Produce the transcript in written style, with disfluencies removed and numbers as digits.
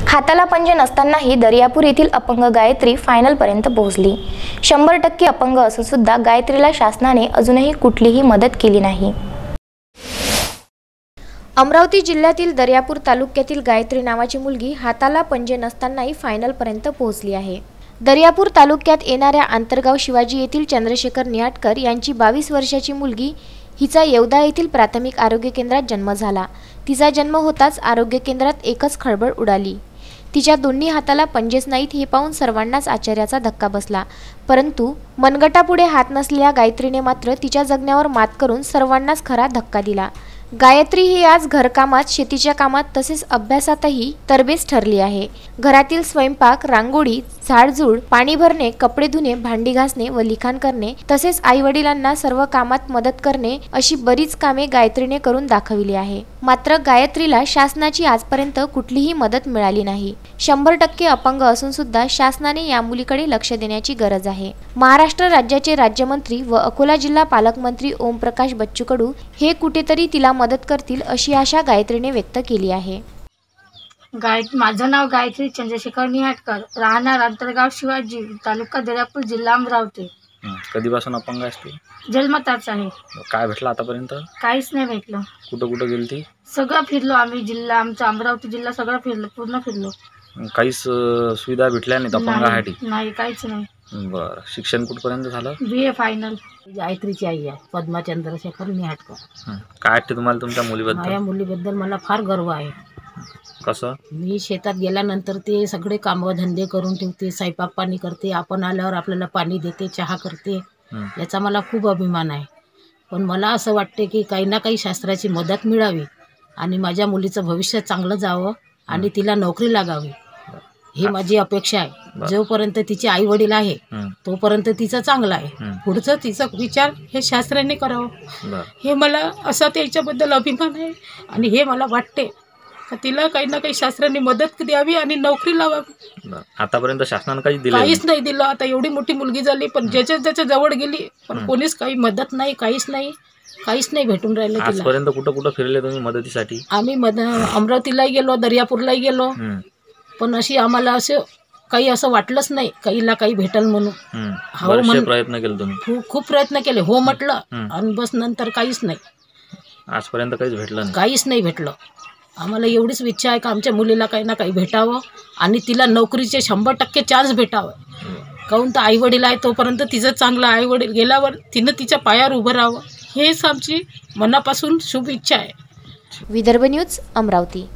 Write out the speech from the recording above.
हाताला पंजे नसतानाही दर्यापूर येथील अपंग गायत्री फायनल पर्यंत पोहोचली। 100% अपंग असून सुद्धा गायत्रीला शासनाने अजूनही कुठलीही मदत केली नाही। अमरावती जिल्ह्यातील दर्यापूर तालुक्यातील गायत्री नावाची मुलगी हाताला पंजे नसतानाही फायनल पर्यंत पोहोचली आहे। दर्यापूर तालुक्यात येणाऱ्या आंतरगाव शिवाजी येथील चंद्रशेखर निहाटकर यांची 22 वर्षाची मुलगी हिचा येवदा येथील प्राथमिक आरोग्य केंद्रात जन्म झाला। तिचा जन्म होताच आरोग्य केंद्रात एकच खळबळ उडाली। तिच्या दोन्ही हाताला पंजेच नाहीत हे पाहून सर्वांनाच आश्चर्याचा धक्का बसला। परंतु मनगटापुढे हात नसलेल्या गायत्रीने मात्र तिच्या जगण्यावर मात करून सर्वांनाच खरा धक्का दिला। गायत्री ही आज घरकामात, शेतीच्या कामात तसेच अभ्यासातही तरबेज ठरली आहे। घरातील स्वयंपाक, रांगोळी, झाडझूड, पाणी भरणे, कपडे धुणे, भांडी घासणे व लिखाण करणे तसेच आई वडिलांना सर्व कामात मदत करणे अशी बरीच कामे गायत्रीने करून दाखविली आहे। मात्र गायत्रीला शासनाची आजपर्यंत कुठलीही मदत मिळाली नाही। 100% अपंग असून सुद्धा शासनाने या मुलीकडे लक्ष देण्याची गरज आहे। महाराष्ट्र राज्याचे राज्यमंत्री व अकोला जिल्हा पालकमंत्री ओमप्रकाश बच्चू कडू हे कुठेतरी तिला मदत करतील अशी आशा गायत्रीने व्यक्त केली आहे। माझं नाव गायत्री चंद्रशेखर निहाटकर, राहणार आंतरगाव शिवाजी, तालुका दर्यापूर, जिल्हा अमरावती। कधीपासून अपंग असते? जन्मताच आहे। काय भेटलं आतापर्यंत? काहीच नाही भेटलं। कुठं गेलती? सगळं फिरलो आम्ही, जिल्हा आमचा अमरावती जिल्हा सगळं फिरलो, पूर्ण फिरलो। काहीच सुविधा भेटल्या नाहीत अपंगासाठी? नाही, काहीच नाही। बरं, शिक्षण कुठपर्यंत झालं? BA final. गायत्रीची आई आहे पद्मा चंद्रशेखर निहाटकर। काय वाटते तुम्हाला तुमच्या मुलीबद्दल? माझ्या मुलीबद्दल मला फार गर्व आहे। कसं? मी शेतात गेल्यानंतर ते सगळे कामधंदे करून ठेवते, स्वयंपाक पाणी करते, आपण आल्यावर आपल्याला पाणी देते, चहा करते, याचा मला खूप अभिमान आहे। पण मला असं वाटते की काही ना काही शास्त्राची मदत मिळावी आणि माझ्या मुलीचं भविष्य चांगलं जावं आणि तिला नोकरी लागावी, ही माझी अपेक्षा आहे। जोपर्यंत तिचे आई वडील आहे तोपर्यंत तिचं चांगलं आहे, पुढचं तिचा विचार हे शास्त्राने करावं, हे मला असा त्याच्याबद्दल अभिमान आहे। आणि हे मला वाटते का तिला काही ना काही शास्त्राने मदत द्यावी आणि नोकरी लावावी। आतापर्यंत शासनाने काहीच नाही दिलं। आता एवढी मोठी मुलगी झाली पण ज्याच्या जवळ गेली पण कोणीच काही मदत नाही, काहीच नाही भेटून राहिलं। आजपर्यंत कुठं फिरले तुम्ही मदतीसाठी? आम्ही अमरावतीलाही गेलो, दर्यापूरलाही गेलो, पण अशी आम्हाला असं वाटलंच नाही काहीला काही भेटल म्हणून। बरेचसे प्रयत्न केले तुम्ही? खूप प्रयत्न केले, हो म्हटलं आणि बस नंतर काहीच नाही। आजपर्यंत काहीच भेटलं नाही? काहीच नाही भेटलं। आम्हाला एवढीच इच्छा आहे का आमच्या मुलीला काही ना काही भेटावं आणि तिला नोकरीचे 100% चान्स भेटावं। काहून तर आई वडील आहे तोपर्यंत तिचं चांगलं, आई वडील गेल्यावर तिनं तिच्या पायावर उभं राहावं, हेच आमची मनापासून शुभ इच्छा आहे। विदर्भ न्यूज, अमरावती।